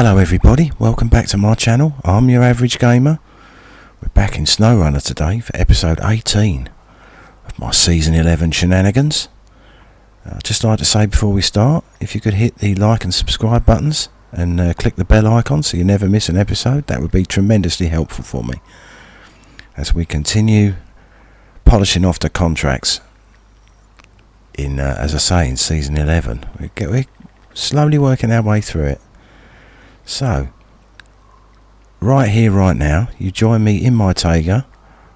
Hello everybody, welcome back to my channel. I'm your average gamer. We're back in Snowrunner today for episode 18 of my season 11 shenanigans. I'd just like to say before we start, if you could hit the like and subscribe buttons and click the bell icon so you never miss an episode, that would be tremendously helpful for me as we continue polishing off the contracts in, as I say, in season 11. We're slowly working our way through it. So, right here, right now, you join me in my Tayga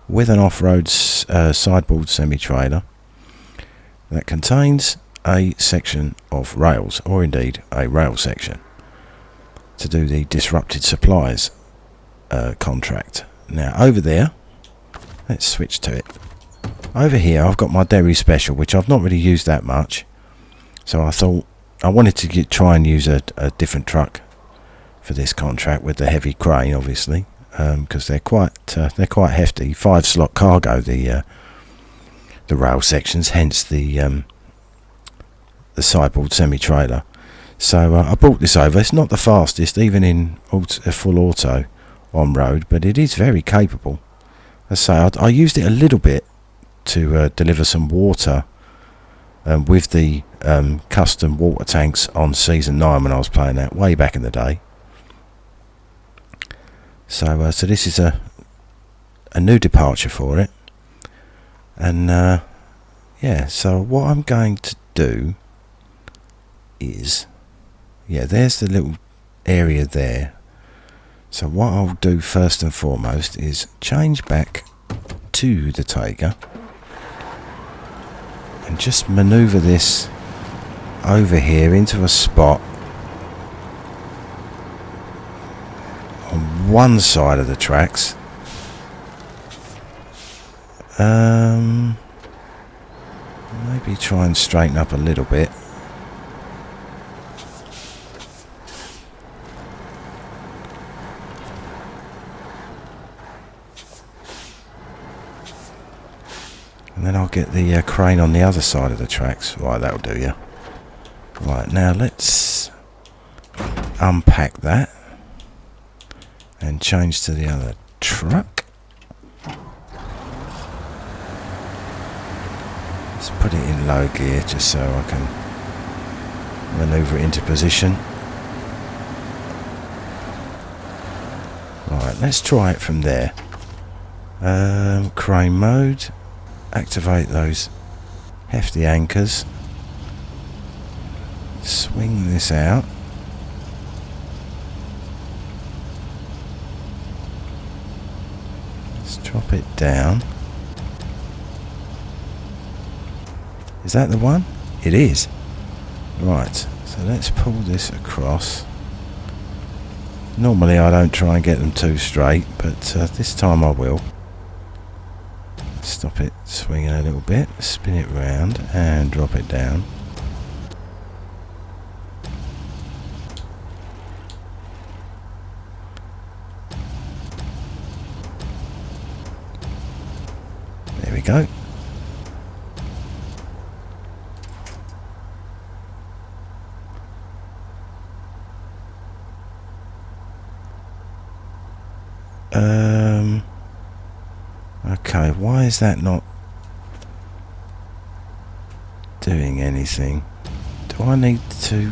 with an off-road sideboard semi-trailer that contains a section of rails, or indeed a rail section, to do the disrupted supplies contract. Now, over there, let's switch to it. Over here, I've got my dairy special, which I've not really used that much, so I thought I wanted to try and use a different truck for this contract with the heavy crane, obviously, because they're quite hefty. 5-slot cargo, the rail sections, hence the sideboard semi-trailer. So I brought this over. It's not the fastest, even in full auto on road, but it is very capable. As I say, I used it a little bit to deliver some water with the custom water tanks on season 9 when I was playing that way back in the day. So this is a new departure for it, and yeah. So what I'm going to do is, there's the little area there. So what I'll do first and foremost is change back to the Tayga and just manoeuvre this over here into a spot on one side of the tracks. Maybe try and straighten up a little bit. And then I'll get the crane on the other side of the tracks. Right, that'll do you. Right, now let's unpack that and change to the other truck. Let's put it in low gear just so I can manoeuvre it into position. Right, let's try it from there. Crane mode. Activate those hefty anchors. Swing this out. Drop it down. Is that the one? It is. Right, so let's pull this across. Normally I don't try and get them too straight, but this time I will. Stop it swinging a little bit, spin it round and drop it down. There we go. Okay, why is that not doing anything? Do I need to...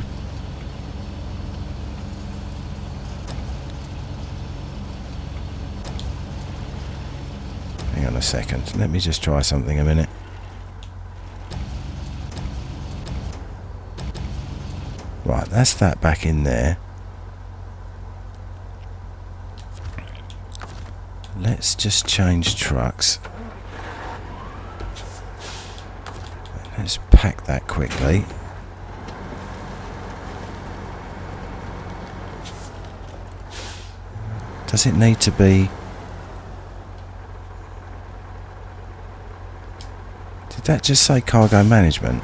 Hang on a second, let me just try something a minute. Right, that's that back in there. Let's just change trucks. Let's pack that quickly. Does it need to be... Did that just say cargo management?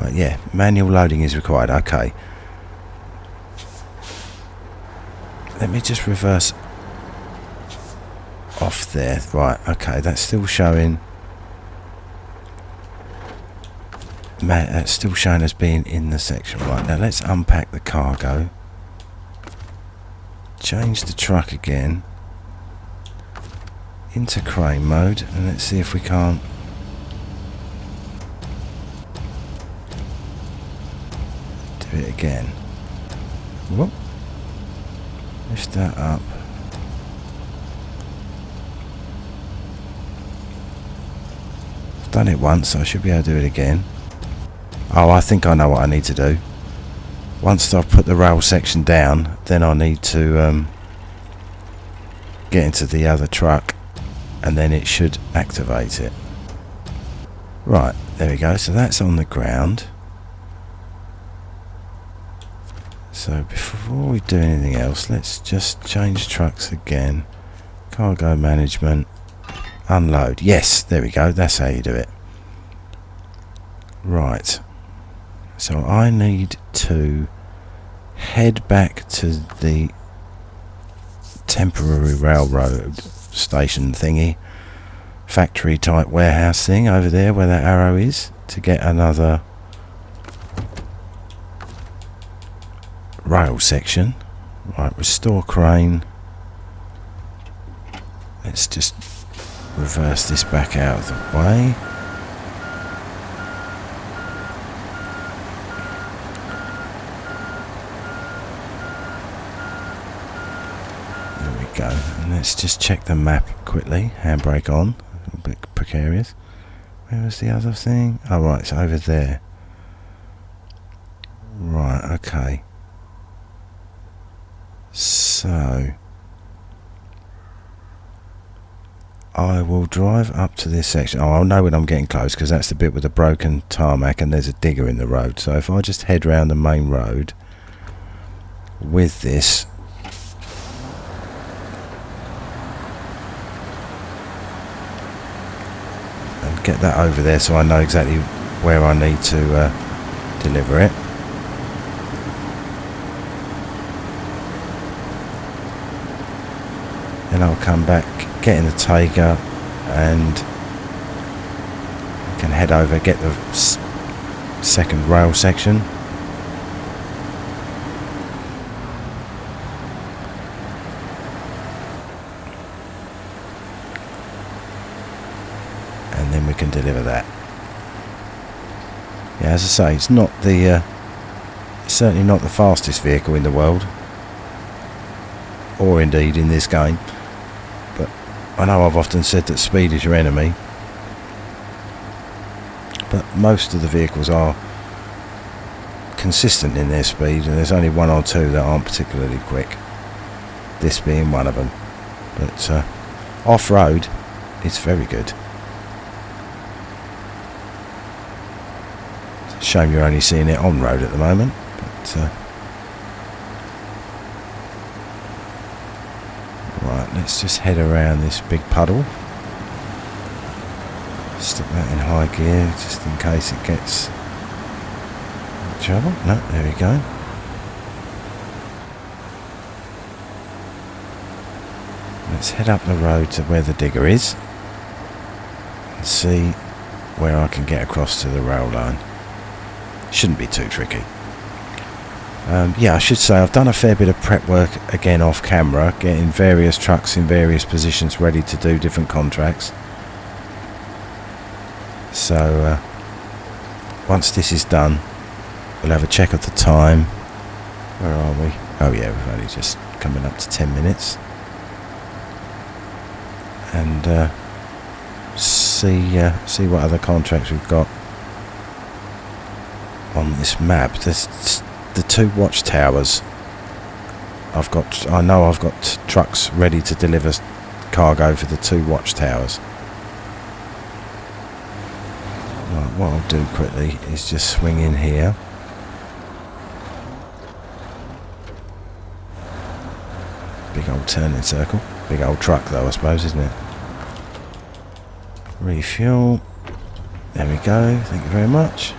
Right, yeah, manual loading is required. Okay. Let me just reverse off there. Right, okay, that's still showing that's still showing as being in the section. Right, now let's unpack the cargo. Change the truck again into crane mode, and let's see if we can't do it again. Whoop. Lift that up. I've done it once, so I should be able to do it again. Oh, I think I know what I need to do. Once I've put the rail section down, then I need to get into the other truck, and then it should activate it. Right, there we go. So that's on the ground. So before we do anything else, let's just change trucks again. Cargo management. Unload. Yes, there we go. That's how you do it. Right. So I need to head back to the temporary railroad station thingy, factory type warehouse thing over there where that arrow is, to get another rail section. Right, restore crane. Let's just reverse this back out of the way. There we go. And let's just check the map quickly. Handbrake on. A little bit precarious. Where was the other thing? Oh right, it's over there. Right, okay. So I will drive up to this section. Oh, I'll know when I'm getting close, because that's the bit with the broken tarmac and there's a digger in the road. So if I just head round the main road with this, and get that over there so I know exactly where I need to deliver it. Then I'll come back, get in the Tayga, and can head over, get the second rail section. And then we can deliver that. Yeah, as I say, it's not the certainly not the fastest vehicle in the world, or indeed in this game. But I know I've often said that speed is your enemy, but most of the vehicles are consistent in their speed, and there's only one or two that aren't particularly quick, this being one of them. But off-road, it's very good. It's a shame you're only seeing it on-road at the moment, but right, let's just head around this big puddle. Stick that in high gear just in case it gets in trouble. No, there we go. Let's head up the road to where the digger is and see where I can get across to the rail line. Shouldn't be too tricky. Yeah, I should say I've done a fair bit of prep work again off camera, getting various trucks in various positions ready to do different contracts. So once this is done, we'll have a check of the time. Where are we? Oh yeah, we've only just coming up to 10 minutes. And see what other contracts we've got on this map. There's the two watchtowers. I know I've got trucks ready to deliver cargo for the two watchtowers. Right, what I'll do quickly is just swing in here. Big old turning circle. Big old truck though, I suppose, isn't it? Refuel. There we go. Thank you very much.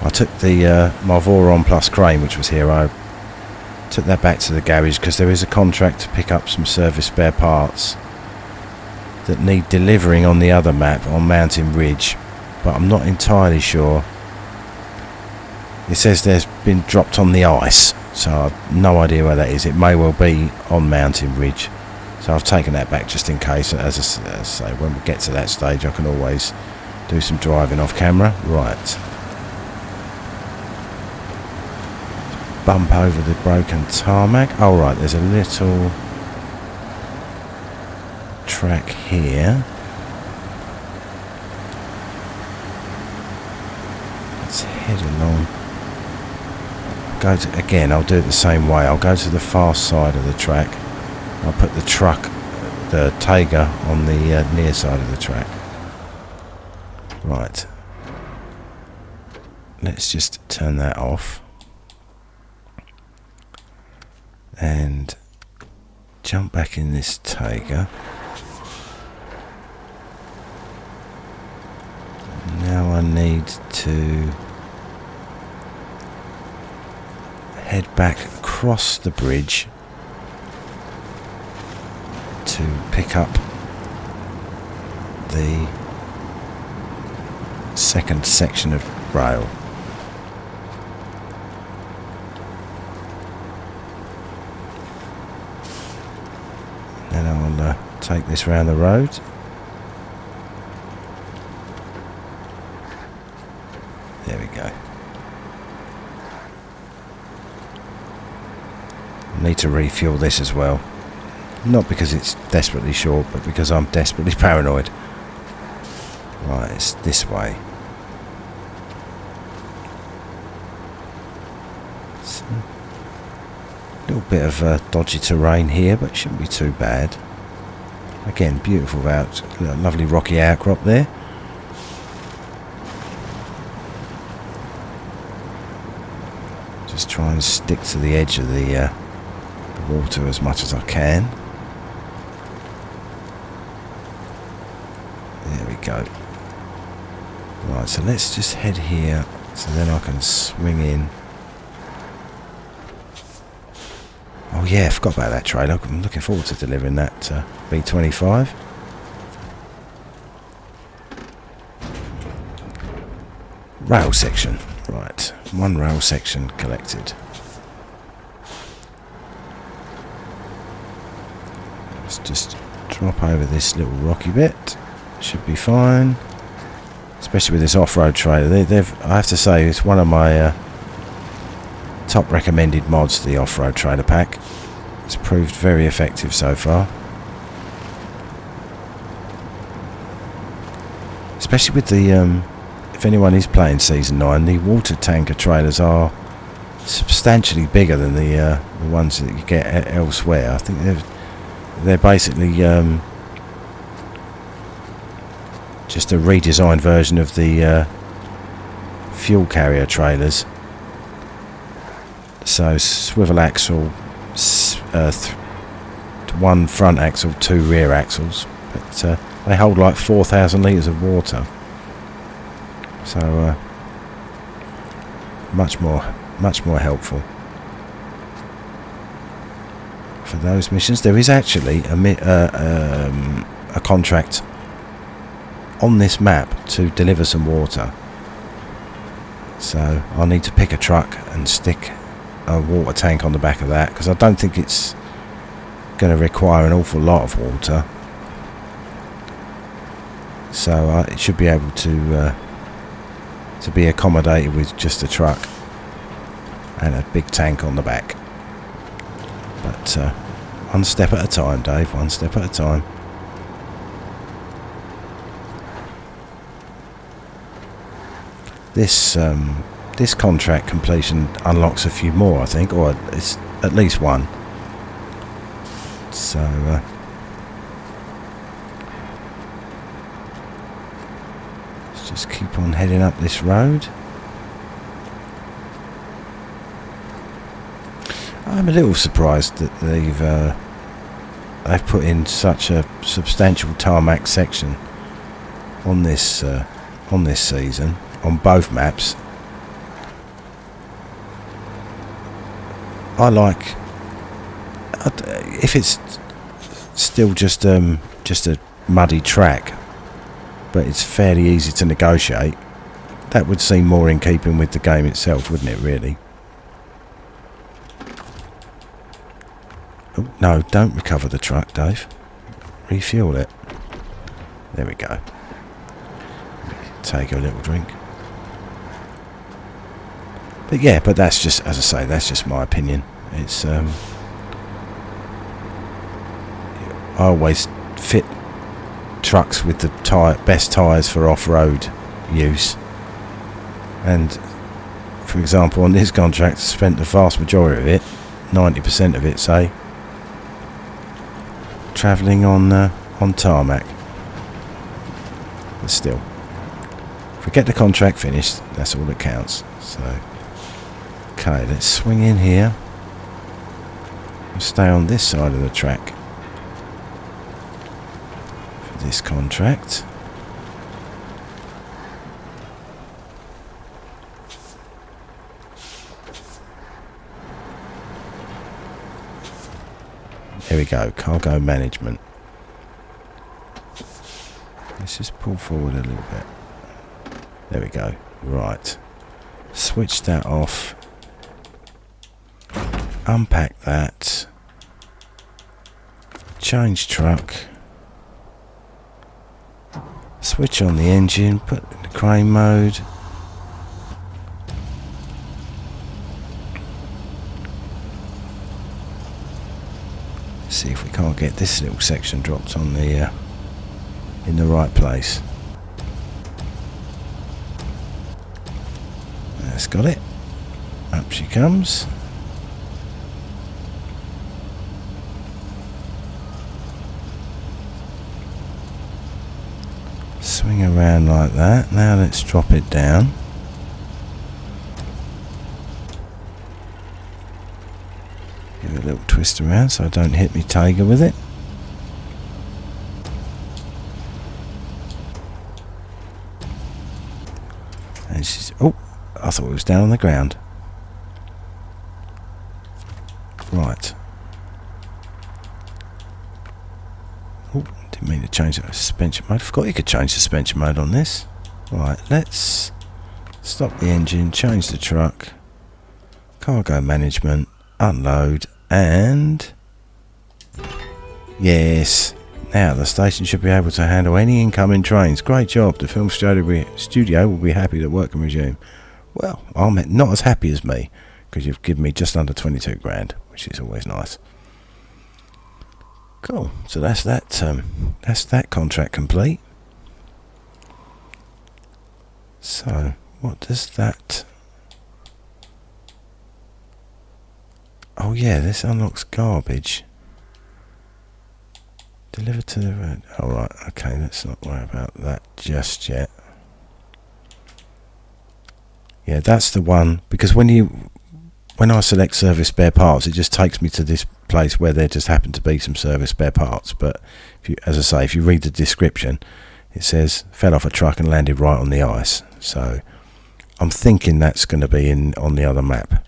I took the my Voron plus crane, which was here. I took that back to the garage because there is a contract to pick up some service spare parts that need delivering on the other map on Mountain Ridge, but I'm not entirely sure. It says there's been dropped on the ice, so I've no idea where that is. It may well be on Mountain Ridge, so I've taken that back just in case. As I say, when we get to that stage I can always do some driving off camera. Right, bump over the broken tarmac. Oh right, there's a little track here. Let's head along. Again, I'll do it the same way. I'll go to the far side of the track. I'll put the truck, the Tayga, on the near side of the track. Right. Let's just turn that off. And jump back in this Tayga. Now I need to head back across the bridge to pick up the second section of rail. Then I'll take this round the road. There we go. Need to refuel this as well. Not because it's desperately short, but because I'm desperately paranoid. Right, it's this way. So, a little bit of dodgy terrain here, but it shouldn't be too bad. Again, beautiful lovely rocky outcrop there. Just try and stick to the edge of the water as much as I can. There we go. Right, so let's just head here so then I can swing in. Oh yeah, I forgot about that trailer. I'm looking forward to delivering that B25. Rail section. Right, one rail section collected. Let's just drop over this little rocky bit. Should be fine. Especially with this off-road trailer. I have to say, it's one of my top recommended mods, the off-road trailer pack. It's proved very effective so far. Especially with the, if anyone is playing Season 9, the water tanker trailers are substantially bigger than the ones that you get elsewhere. I think they're basically just a redesigned version of the fuel carrier trailers. So swivel axle, one front axle, two rear axles, but they hold like 4,000 litres of water. So much more helpful for those missions. There is actually a contract on this map to deliver some water, so I'll need to pick a truck and stick a water tank on the back of that, because I don't think it's going to require an awful lot of water, so it should be able to be accommodated with just a truck and a big tank on the back. But one step at a time, Dave, one step at a time. This contract completion unlocks a few more, I think, or it's at least one. So let's just keep on heading up this road. I'm a little surprised that they've put in such a substantial tarmac section on this season on both maps. I like if it's still just a muddy track, but it's fairly easy to negotiate. That would seem more in keeping with the game itself, wouldn't it, really? Oh, no, don't recover the truck, Dave. Refuel it. There we go. Take a little drink. But yeah, but that's just, as I say, that's just my opinion. It's I always fit trucks with the best tyres for off-road use. And for example, on this contract, I spent the vast majority of it, 90% of it, say, travelling on tarmac. But still, if we get the contract finished, that's all that counts. So, okay, let's swing in here and stay on this side of the track for this contract. There we go, cargo management. Let's just pull forward a little bit. There we go. Right. Switch that off. Unpack that. Change truck. Switch on the engine. Put it in the crane mode. See if we can't get this little section dropped on the in the right place. That's got it. Up she comes. Swing around like that. Now let's drop it down. Give it a little twist around so I don't hit me Tayga with it. And she's... oh, I thought it was down on the ground. Right. Oh, didn't mean to change the suspension mode. I forgot you could change suspension mode on this. Right, let's stop the engine, change the truck, cargo management, unload, and yes, now the station should be able to handle any incoming trains. Great job. The film studio will be happy that work can resume. Well, I'm not as happy as me, because you've given me just under 22 grand, which is always nice. Cool. So that's that contract complete. So what does that... oh yeah, this unlocks garbage. Deliver to the road. Alright, okay, let's not worry about that just yet. Yeah, that's the one, because when I select service spare parts, it just takes me to this place where there just happen to be some service spare parts. But if you, as I say, if you read the description, it says fell off a truck and landed right on the ice. So I'm thinking that's going to be on the other map.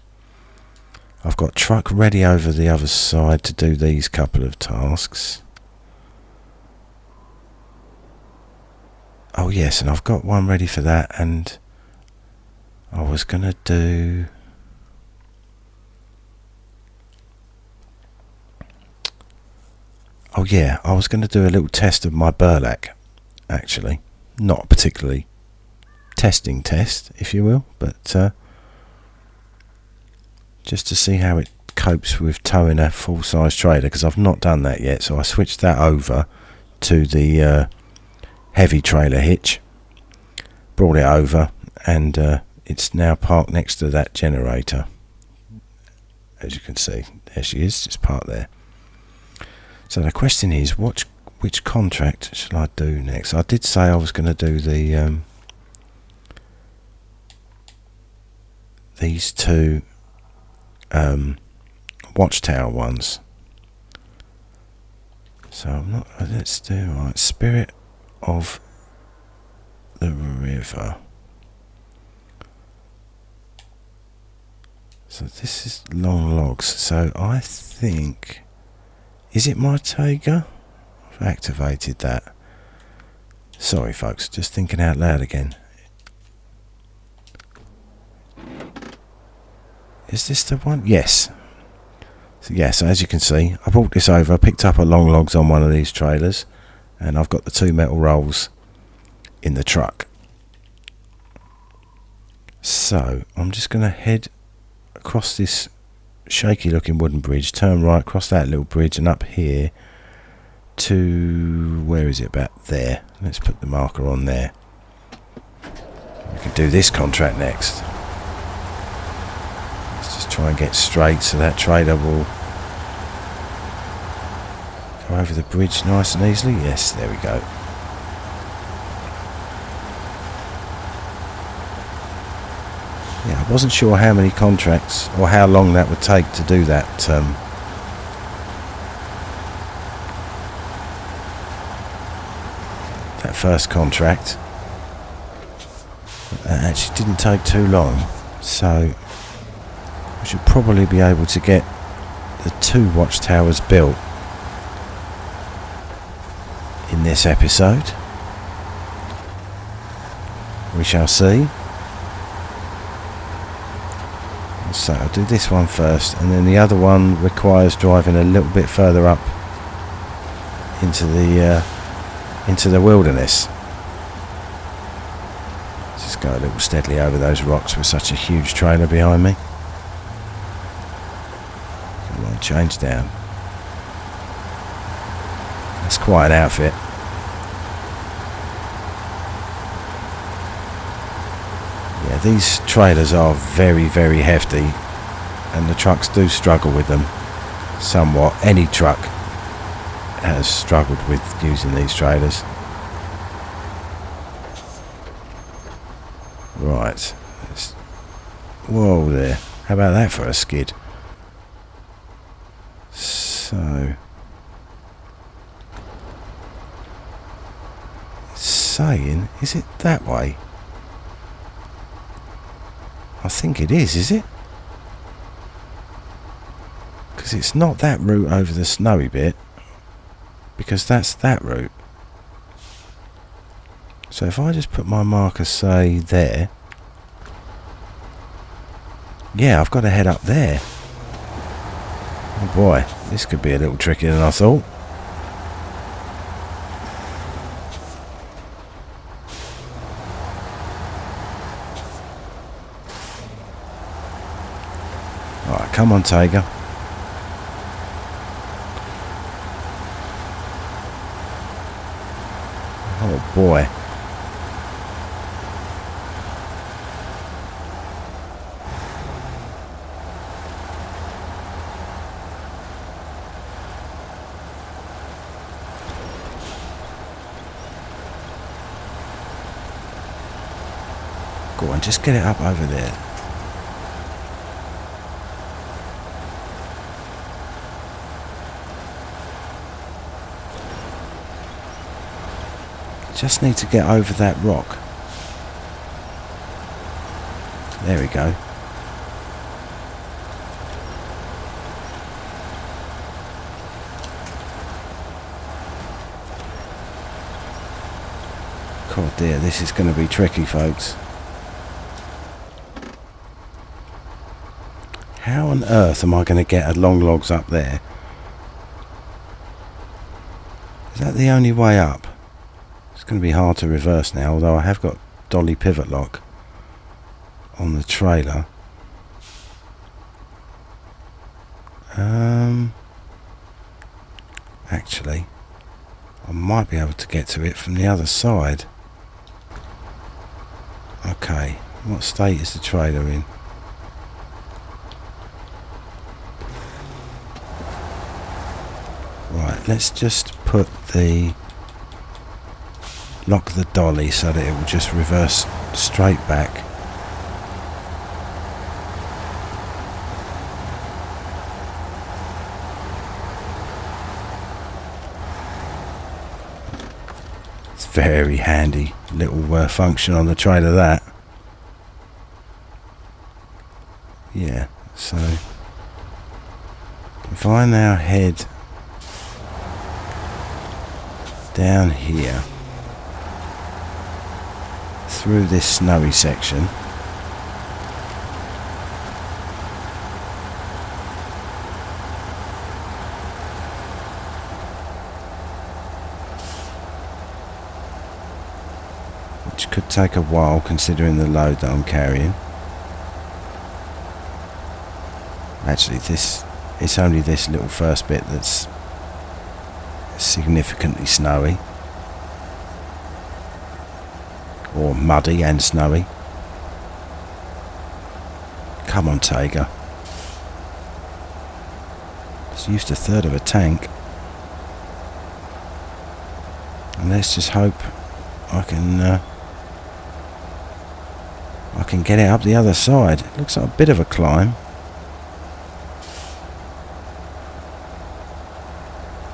I've got truck ready over the other side to do these couple of tasks. Oh yes, and I've got one ready for that, and I was going to do... oh yeah, I was going to do a little test of my burlap, actually. Not a particularly testing test, if you will, but just to see how it copes with towing a full-size trailer, because I've not done that yet. So I switched that over to the heavy trailer hitch, brought it over, and it's now parked next to that generator. As you can see, there she is, just parked there. So the question is, which contract shall I do next? I did say I was going to do the these two Watchtower ones. So I'm not. Let's do right. Spirit of the River. So this is long logs. So I think, is it my Tayga? I've activated that. Sorry folks, just thinking out loud again. Is this the one? Yes. So as you can see, I brought this over, I picked up a long logs on one of these trailers, and I've got the 2 metal rolls in the truck. So I'm just going to head across this shaky looking wooden bridge, turn right across that little bridge and up here to, where is it, about there. Let's put the marker on there. We can do this contract next. Let's just try and get straight so that trailer will go over the bridge nice and easily. Yes, there we go. Yeah, I wasn't sure how many contracts or how long that would take to do that. That first contract. It actually didn't take too long, so we should probably be able to get the 2 watchtowers built in this episode. We shall see. So I'll do this one first, and then the other one requires driving a little bit further up into the wilderness. Just go a little steadily over those rocks with such a huge trailer behind me. Come on, change down. That's quite an outfit. Yeah, these trailers are very, very hefty, and the trucks do struggle with them somewhat. Any truck has struggled with using these trailers. Right. Whoa there. How about that for a skid? So, it's saying, is it that way? I think it is it? Because it's not that route over the snowy bit, because that's that route. So if I just put my marker, say, there, yeah, I've got to head up there. Oh boy, this could be a little trickier than I thought. Alright, come on, Tayga. Oh boy. Go on, just get it up over there. Just need to get over that rock. There we go. God dear, this is going to be tricky, folks. How on earth am I going to get a long logs up there? Is that the only way up? It's going to be hard to reverse now, although I have got dolly pivot lock on the trailer. Actually, I might be able to get to it from the other side. Okay, what state is the trailer in? Right, let's just put lock the dolly so that it will just reverse straight back. It's very handy little function on the trailer, that. Yeah, so if I now head down here, through this snowy section. Which could take a while considering the load that I'm carrying. Actually, it's only this little first bit that's significantly snowy. Or muddy and snowy. Come on, Tayga. It's used a third of a tank. And let's just hope I can get it up the other side. It looks like a bit of a climb.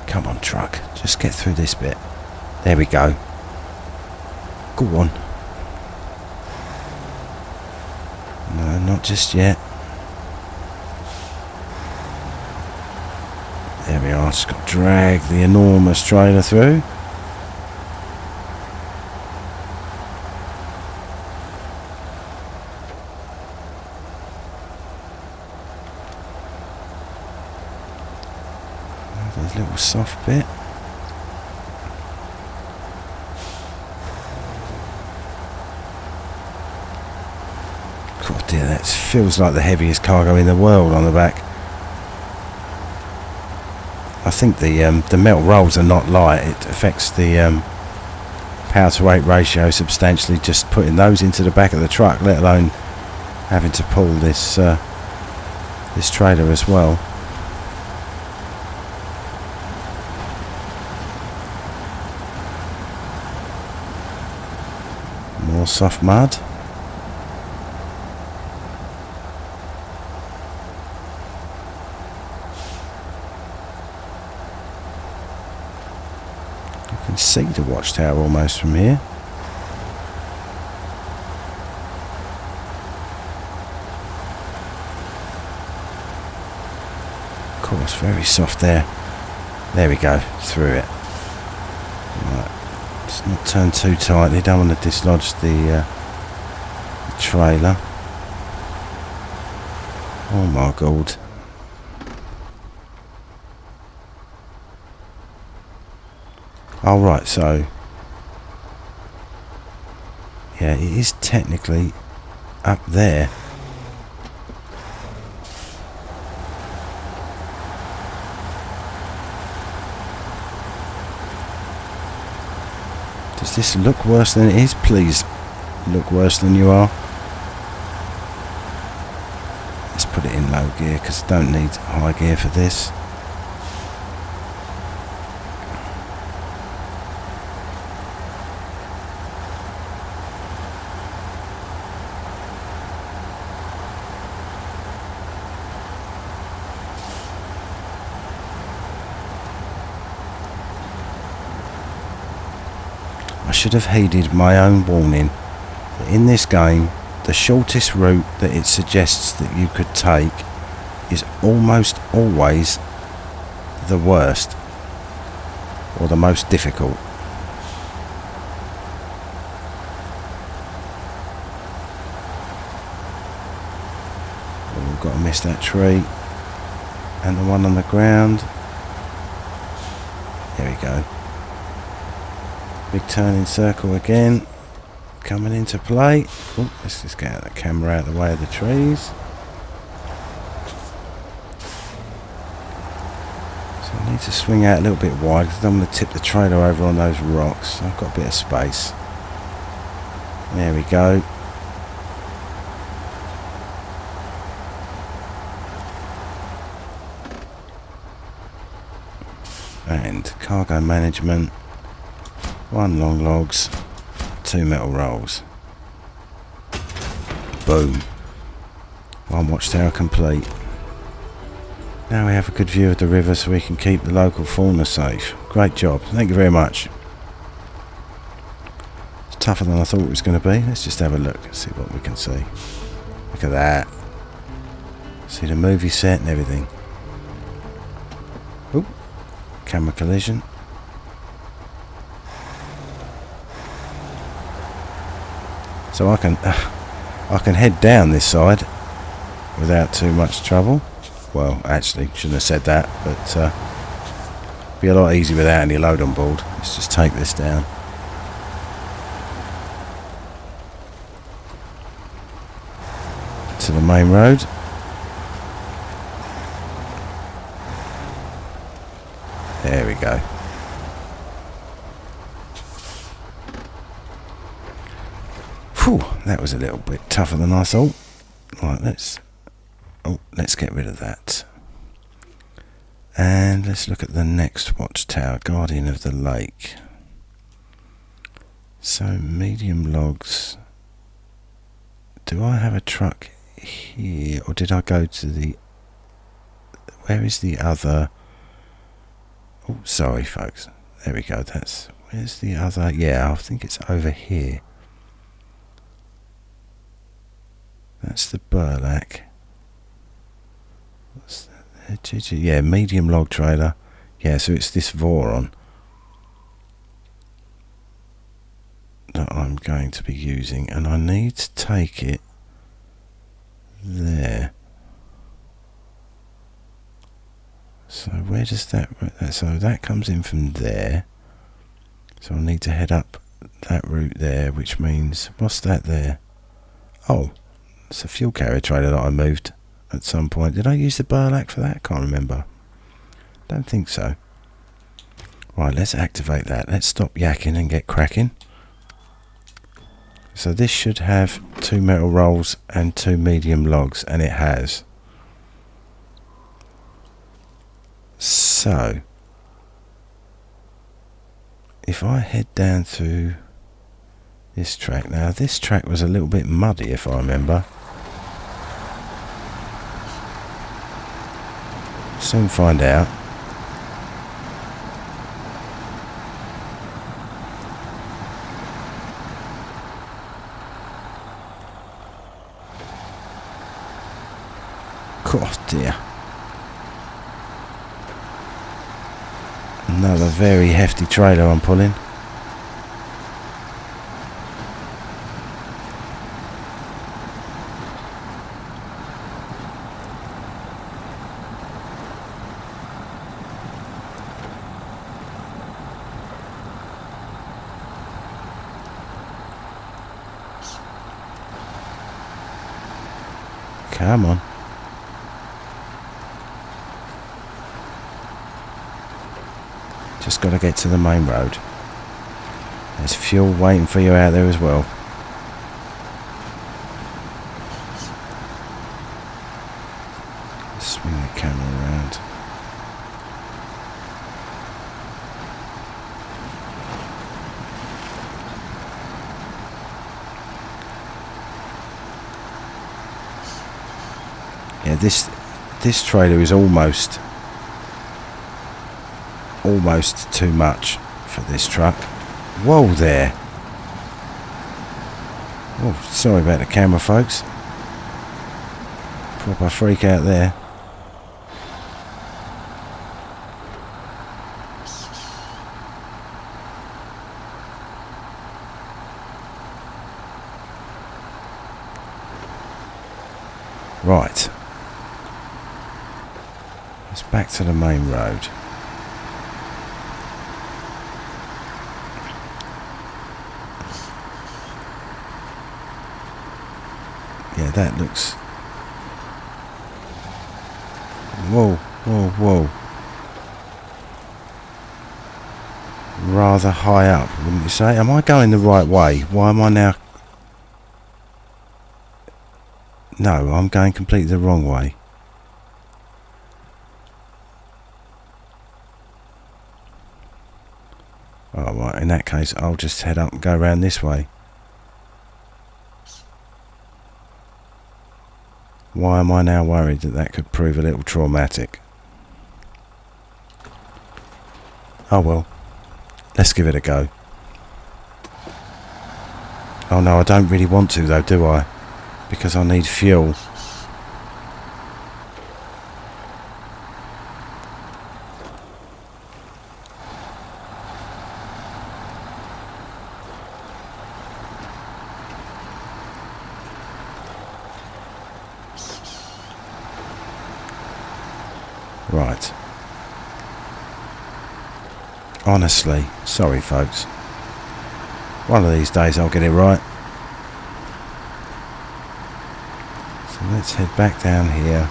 Come on, truck. Just get through this bit. There we go. Go on. No, not just yet. There we are. Just got to drag the enormous trailer through. There's a little soft bit. God dear, that feels like the heaviest cargo in the world on the back. I think the metal rolls are not light. It affects the power to weight ratio substantially just putting those into the back of the truck, let alone having to pull this this trailer as well. More soft mud. You can see the watchtower almost from here. Of course, very soft there. There we go, through it. Right. Let's not turn too tightly, don't want to dislodge the trailer. Oh my god. Alright, so yeah, it is technically up there. Does this look worse than it is? Please look worse than you are. Let's put it in low gear because I don't need high gear for this. I should have heeded my own warning that in this game the shortest route that it suggests that you could take is almost always the worst or the most difficult. Oh, we've got to miss that tree and the one on the ground. There we go. Big turning circle again, coming into play. Oh, let's just get the camera out of the way of the trees. So I need to swing out a little bit wide because I don't want to tip the trailer over on those rocks. So I've got a bit of space. There we go. And cargo management. 1 long logs, 2 metal rolls. Boom. 1 watchtower complete. Now we have a good view of the river so we can keep the local fauna safe. Great job. Thank you very much. It's tougher than I thought it was going to be. Let's just have a look and see what we can see. Look at that. See the movie set and everything. Oop. Camera collision. So I can head down this side without too much trouble. Well, actually, shouldn't have said that, but be a lot easier without any load on board. Let's just take this down. To the main road. There we go. Whew, that was a little bit tougher than I thought. Right, let's get rid of that. And let's look at the next watchtower, Guardian of the Lake. So, medium logs. Do I have a truck here, or did I go to the... Where is the other... Oh, sorry folks. There we go, that's... Where's the other... Yeah, I think it's over here. That's the burlap. What's that? Yeah, medium log trailer. Yeah, so it's this Voron that I'm going to be using, and I need to take it there. So where does that... So that comes in from there. So I need to head up that route there, which means... What's that there? Oh, it's a fuel carrier trailer that I moved at some point. Did I use the burlap for that? Can't remember. Don't think so. Right, let's activate that. Let's stop yakking and get cracking. So this should have 2 metal rolls and 2 medium logs, and it has. So if I head down to this track, now this track was a little bit muddy if I remember. Soon find out. God dear. Another very hefty trailer I'm pulling. Come on. Just got to get to the main road. There's fuel waiting for you out there as well. Swing the camera around. Yeah, this trailer is almost too much for this truck. Whoa there. Oh, sorry about the camera folks. Proper freak out there. Right. Let's back to the main road. Yeah, that looks... Whoa, whoa, whoa. Rather high up, wouldn't you say? Am I going the right way? Why am I now... No, I'm going completely the wrong way. Oh, right, in that case, I'll just head up and go around this way. Why am I now worried that that could prove a little traumatic? Oh well, let's give it a go. Oh no, I don't really want to though, do I? Because I need fuel. Right. Honestly, sorry folks. One of these days I'll get it right. So let's head back down here.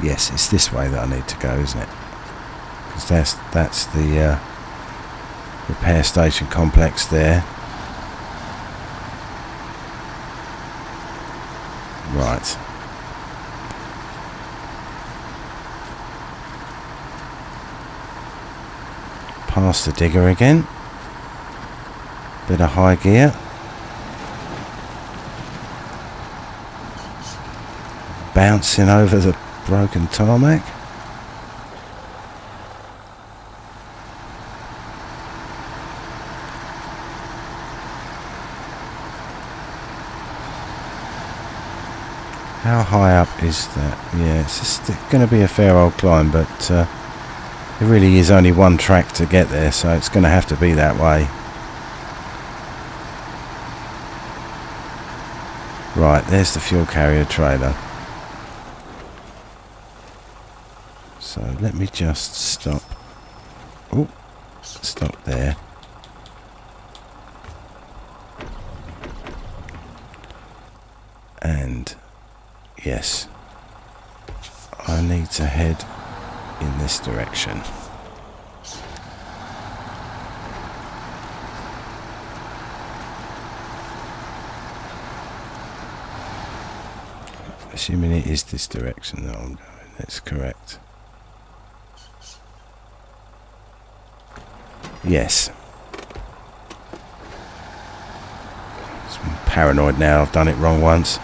Yes, it's this way that I need to go, isn't it? Because that's the repair station complex there. Right. Past the digger again. Bit of high gear. Bouncing over the broken tarmac. How high up is that? Yeah, it's just going to be a fair old climb, but there really is only one track to get there, so it's going to have to be that way. Right, there's the fuel carrier trailer. So let me just stop. Oh, stop there. And yes, I need to head in this direction. Assuming it is this direction that I'm going, that's correct. Yes. I'm paranoid now, I've done it wrong once.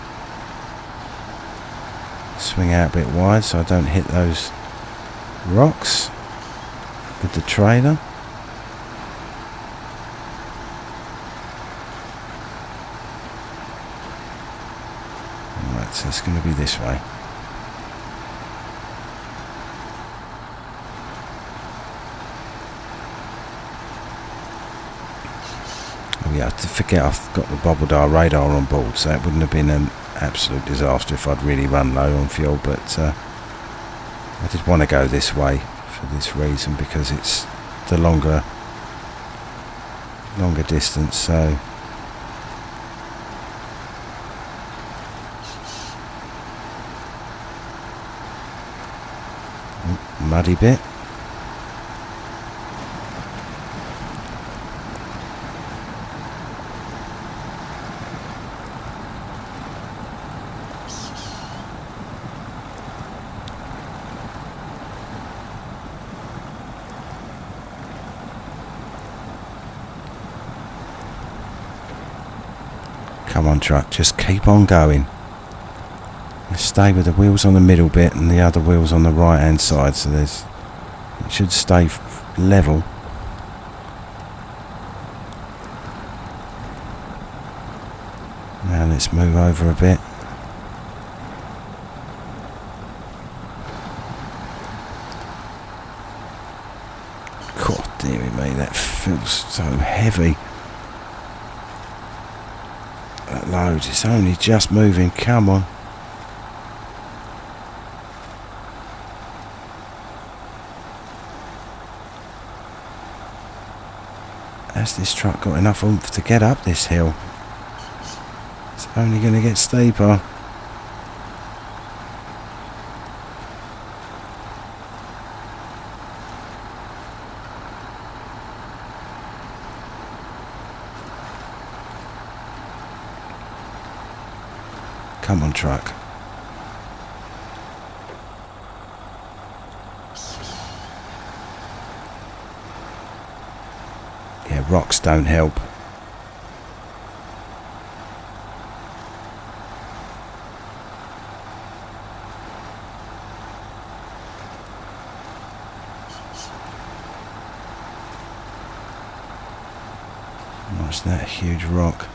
Swing out a bit wide so I don't hit those rocks with the trailer. Alright, so it's going to be this way. Oh yeah, I forget I've got the Bobble radar on board, so it wouldn't have been an absolute disaster if I'd really run low on fuel, but I did want to go this way for this reason, because it's the longer distance. So muddy bit. Come on truck, just keep on going. Let's stay with the wheels on the middle bit and the other wheels on the right hand side, so it should stay level. Now let's move over a bit. God dearie me, that feels so heavy. That load, it's only just moving, come on. Has this truck got enough oomph to get up this hill? It's only going to get steeper. Come on truck. Yeah, rocks don't help. What's that huge rock?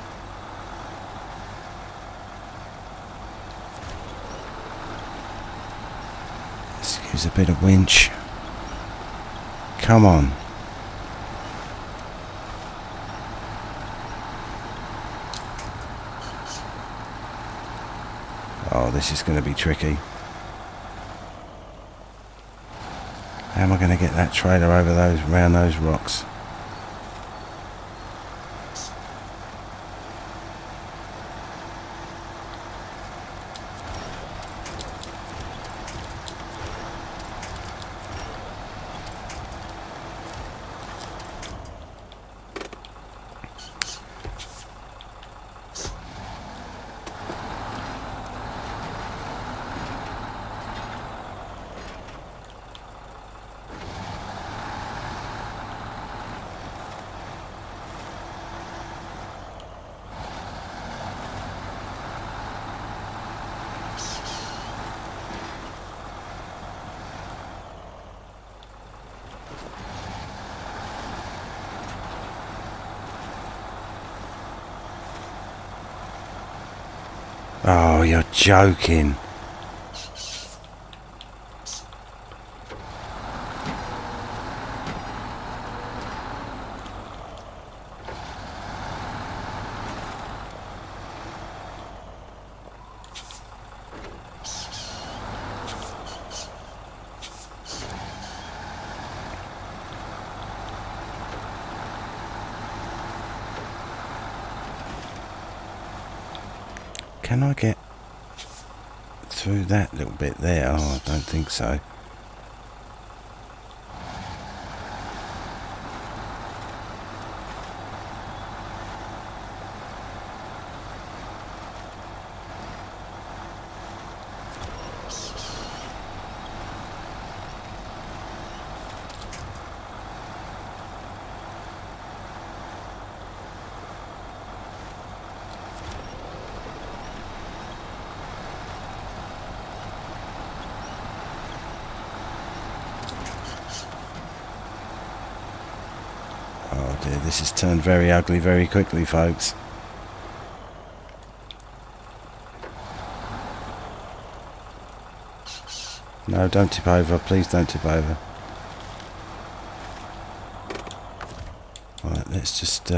use a bit of winch. Come on. Oh, this is going to be tricky. How am I going to get that trailer over around those rocks? Oh, you're joking. Can I get through that little bit there? Oh, I don't think so. Oh dear, this has turned very ugly very quickly, folks. No, don't tip over, please don't tip over. Right, let's just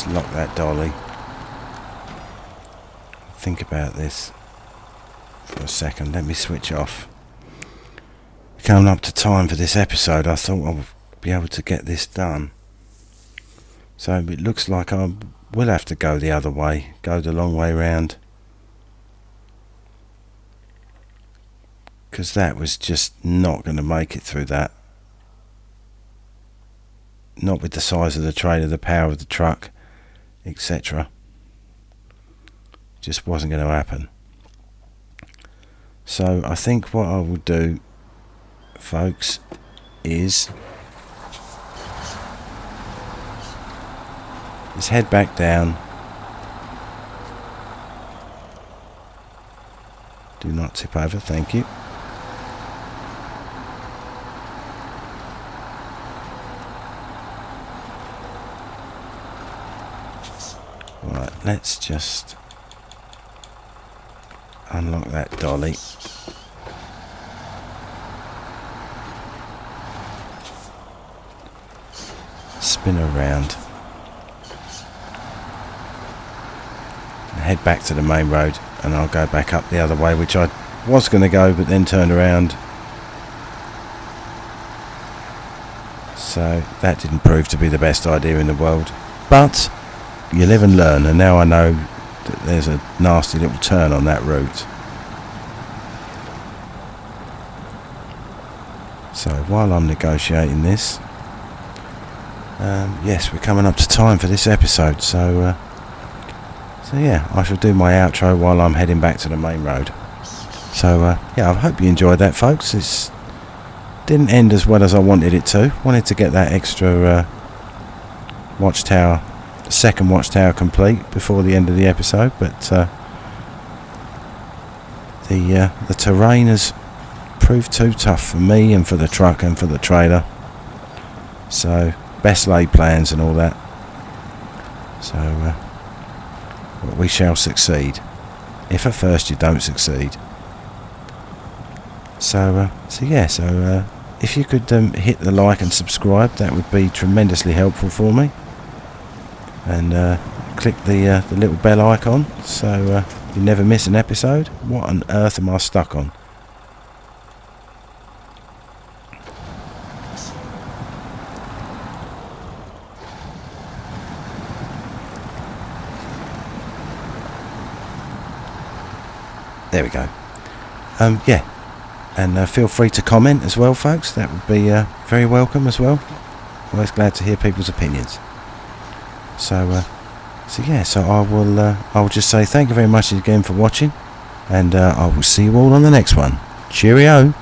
lock that dolly. Think about this for a second. Let me switch off. Coming up to time for this episode, I thought I would be able to get this done. So it looks like I will have to go the other way, go the long way round. Because that was just not going to make it through that. Not with the size of the trailer, the power of the truck, etc. Just wasn't going to happen. So I think what I will do, folks, is head back down. Do not tip over, thank you. Right, let's just unlock that dolly. Spin around and head back to the main road, and I'll go back up the other way, which I was going to go but then turned around. So that didn't prove to be the best idea in the world, but you live and learn, and now I know that there's a nasty little turn on that route. So while I'm negotiating this, yes, we're coming up to time for this episode, so yeah, I shall do my outro while I'm heading back to the main road. So yeah, I hope you enjoyed that, folks. It didn't end as well as I wanted it to. Wanted to get that extra watchtower, second watchtower complete before the end of the episode, but the terrain has proved too tough for me and for the truck and for the trailer. So best laid plans and all that. So but we shall succeed. if at first you don't succeed. So if you could hit the like and subscribe, that would be tremendously helpful for me. And click the little bell icon so you never miss an episode. What on earth am I stuck on? There we go. And feel free to comment as well, folks. That would be very welcome as well. Always glad to hear people's opinions. So I will just say thank you very much again for watching, and I will see you all on the next one. Cheerio.